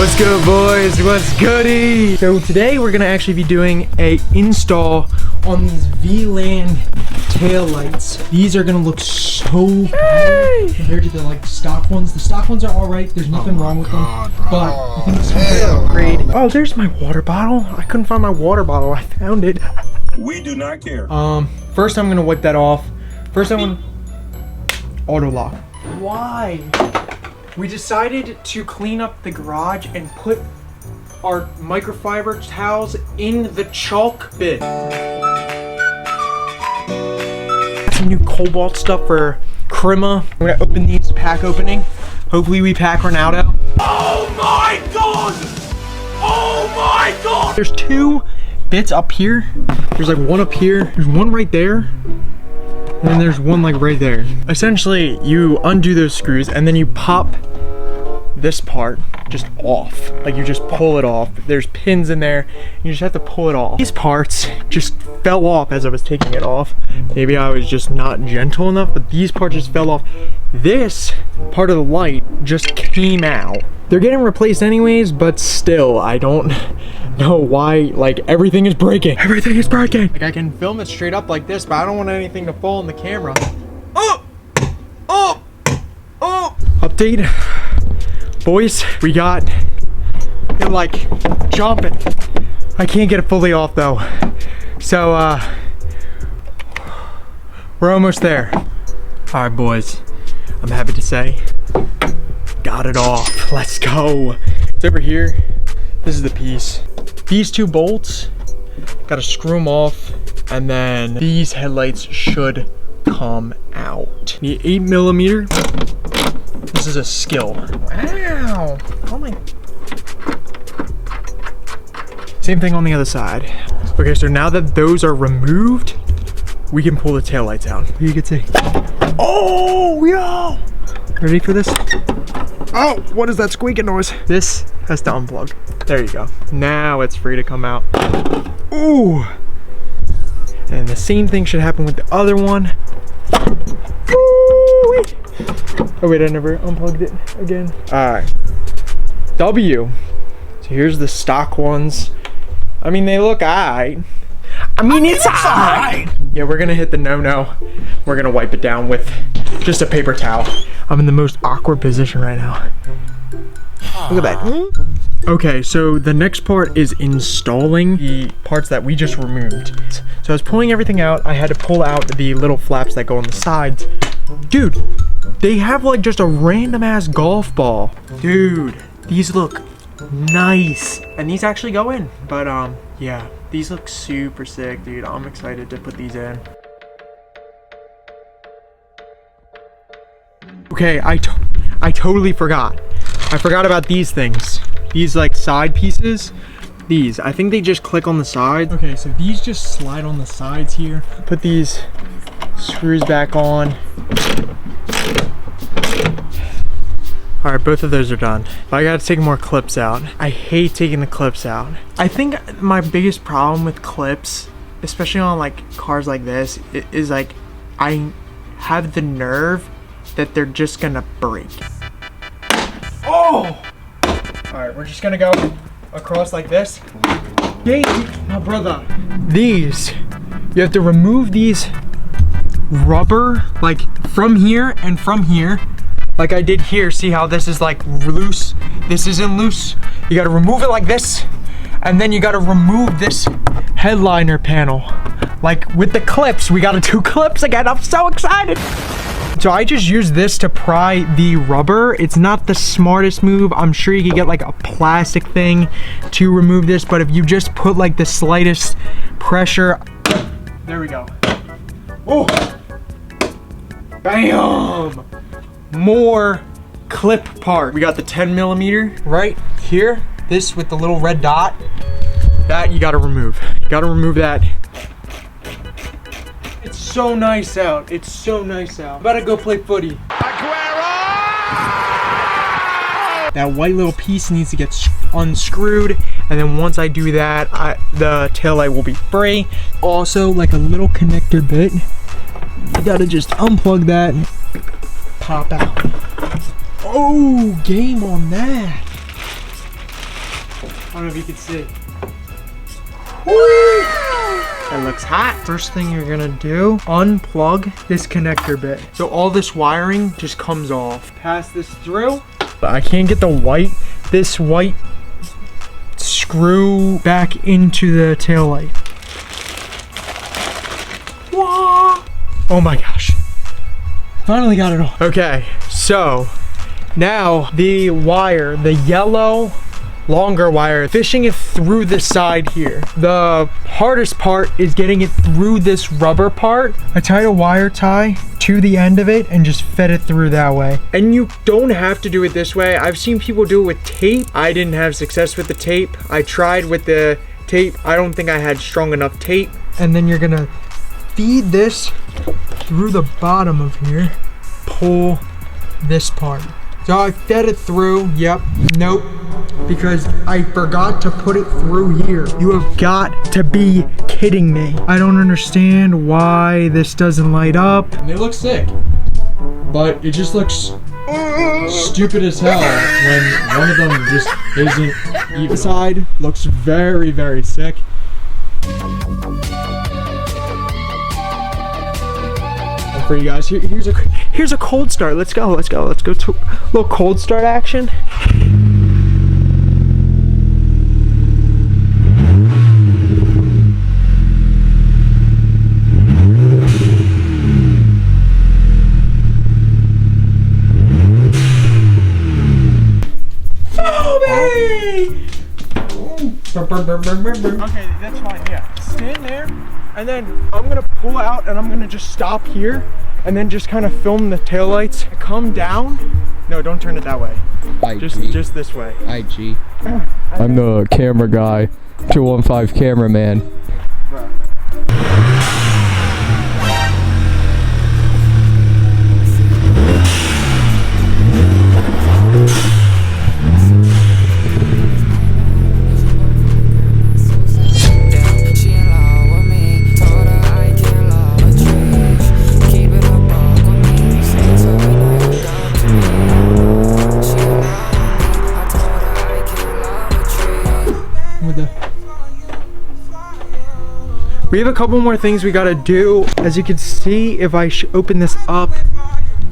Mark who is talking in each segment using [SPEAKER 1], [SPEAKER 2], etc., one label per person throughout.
[SPEAKER 1] What's good, boys? What's goody? So today we're gonna actually be doing a install on these Vland tail lights. These are gonna look so good compared to the like stock ones. The stock ones are all right. There's nothing wrong with them, but I think this one's an upgrade. Oh, there's my water bottle. I couldn't find my water bottle. I found it.
[SPEAKER 2] We do not care.
[SPEAKER 1] First I'm gonna wipe that off. First I'm gonna auto lock. Why? We decided to clean up the garage and put our microfiber towels in the chalk bin. Got some new cobalt stuff for Crema. We're gonna open these, pack opening. Hopefully we pack Ronaldo.
[SPEAKER 2] Oh my god! Oh my god!
[SPEAKER 1] There's two bits up here. There's like one up here. There's one right there. And then there's one like right there. Essentially, you undo those screws and then you pop this part just off. Like you just pull it off. There's pins in there. You just have to pull it off. These parts just fell off as I was taking it off. Maybe I was just not gentle enough, but these parts just fell off. This part of the light just came out. They're getting replaced anyways, but still, I don't know why, like, everything is breaking. Everything is breaking. Like, I can film it straight up like this, but I don't want anything to fall in the camera. Oh! Oh! Oh! Update. Boys, we got it like jumping. I can't get it fully off though. So, we're almost there. All right, boys, I'm happy to say, got it off. Let's go. It's over here. This is the piece. These two bolts, gotta screw them off, and then these headlights should come out. The 8mm. This is a skill. Wow. Oh my. Same thing on the other side. Okay, so now that those are removed, we can pull the taillights out. You can see. Oh, yo! Ready for this? Oh, what is that squeaking noise? This has to unplug. There you go. Now it's free to come out. Ooh. And the same thing should happen with the other one. Ooh. Oh wait, I never unplugged it again. All right. W. So here's the stock ones. I mean, they look alright. I mean, it's alright. Yeah, we're gonna hit the no-no. We're gonna wipe it down with just a paper towel. I'm in the most awkward position right now. Look at that. Okay, so the next part is installing the parts that we just removed. So I was pulling everything out. I had to pull out the little flaps that go on the sides. Dude, they have like just a random ass golf ball. Dude, these look nice. And these actually go in. But yeah, these look super sick, dude. I'm excited to put these in. Okay, I totally forgot. I forgot about these things. These like side pieces. These, I think they just click on the sides. Okay, so these just slide on the sides here. Put these screws back on. All right, both of those are done. But I gotta take more clips out. I hate taking the clips out. I think my biggest problem with clips, especially on like cars like this, is like I have the nerve that they're just gonna break. Oh! All right, we're just gonna go across like this. Hey, my brother. These, you have to remove these rubber like from here and from here. Like I did here. See how this is like loose? This isn't loose. You gotta remove it like this. And then you gotta remove this headliner panel. Like with the clips, we gotta do clips again. I'm so excited. So I just use this to pry the rubber. It's not the smartest move. I'm sure you could get like a plastic thing to remove this, but if you just put like the slightest pressure, there we go. Oh, bam! More clip part. We got the 10mm right here. This with the little red dot. That you gotta remove. You gotta remove that. It's so nice out. It's so nice out. I'm about to go play footy. That white little piece needs to get unscrewed, and then once I do that, the taillight will be free. Also, like a little connector bit, you gotta just unplug that, pop out. Oh, game on that. I don't know if you can see.
[SPEAKER 3] It looks hot.
[SPEAKER 1] First thing you're gonna do, unplug this connector bit. So all this wiring just comes off. Pass this through. I can't get this white screw back into the taillight. Whoa. Oh my gosh. Finally got it off. Okay, so now the wire, the yellow longer wire, fishing it through the side here. The hardest part is getting it through this rubber part. I tied a wire tie to the end of it and just fed it through that way. And you don't have to do it this way. I've seen people do it with tape. I didn't have success with the tape. I tried with the tape. I don't think I had strong enough tape. And then you're gonna feed this through the bottom of here, pull this part. So I fed it through, yep, nope, because I forgot to put it through here. You have got to be kidding me. I don't understand why this doesn't light up.
[SPEAKER 4] They look sick, but it just looks stupid as hell when one of them just isn't even.
[SPEAKER 1] The side looks very, very sick. For you guys, here's a cold start. Let's go to a little cold start action. Okay, that's fine, yeah. Stand there, and then I'm gonna pull out and I'm gonna just stop here and then just kind of film the taillights. Come down. No, don't turn it that way. Just this way.
[SPEAKER 4] IG. I'm the camera guy. 215 cameraman.
[SPEAKER 1] Bro. We have a couple more things we gotta do. As you can see, if I open this up,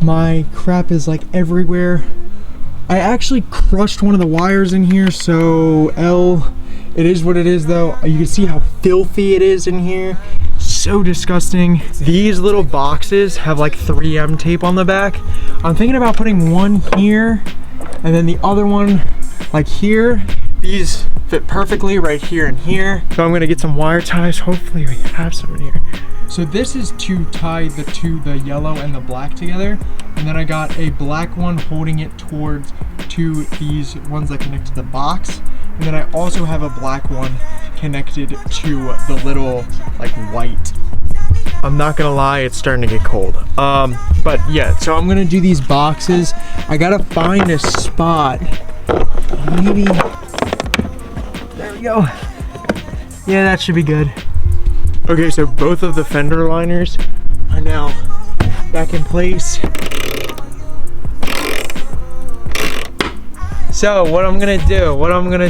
[SPEAKER 1] my crap is like everywhere. I actually crushed one of the wires in here, so it is what it is though. You can see how filthy it is in here. So disgusting. These little boxes have like 3M tape on the back. I'm thinking about putting one here and then the other one like here. These fit perfectly right here and here. So I'm gonna get some wire ties. Hopefully we have some in here. So this is to tie the yellow and the black together. And then I got a black one holding it towards these ones that connect to the box. And then I also have a black one connected to the little like white. I'm not gonna lie, it's starting to get cold. But yeah, so I'm gonna do these boxes. I gotta find a spot. Maybe, there we go. Yeah, that should be good. Okay, so both of the fender liners are now back in place. So what I'm gonna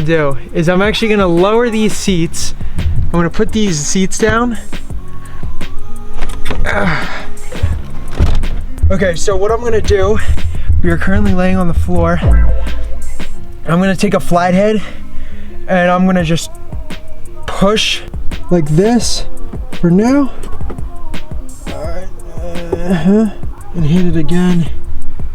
[SPEAKER 1] do is I'm actually gonna lower these seats. I'm gonna put these seats down. Okay, so what I'm gonna do, we are currently laying on the floor. I'm gonna take a flathead and I'm gonna just push like this for now. Alright, and hit it again.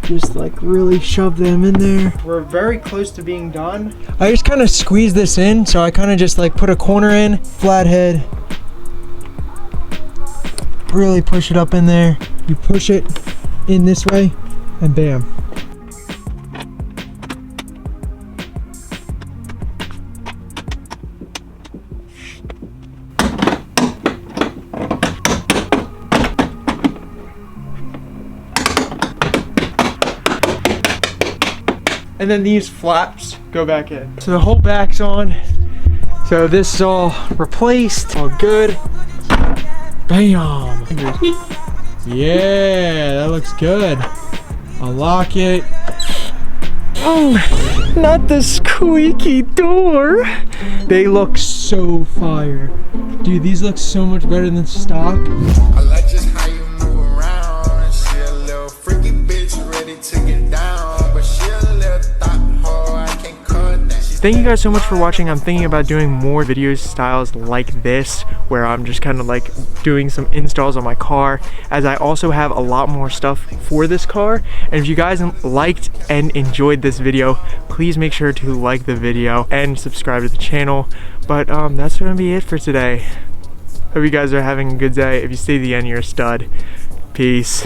[SPEAKER 1] Just like really shove them in there. We're very close to being done. I just kind of squeeze this in, so I kind of just like put a corner in, flathead, really push it up in there. You push it in this way and bam. And then these flaps go back in. So the whole back's on. So this is all replaced, all good. Bam! Yeah, that looks good. I'll lock it. Oh. Not the squeaky door. They look so fire. Dude, these look so much better than stock.
[SPEAKER 5] I like just how you move around. She a little freaky bitch ready to get down, but she a little thought hoe, I can't cut that.
[SPEAKER 1] Thank you guys so much for watching. I'm thinking about doing more video styles like this, where I'm just kind of like doing some installs on my car, as I also have a lot more stuff for this car. And if you guys liked and enjoyed this video, please make sure to like the video and subscribe to the channel. But that's gonna be it for today. Hope you guys are having a good day. If you stay to the end, you're a stud. Peace.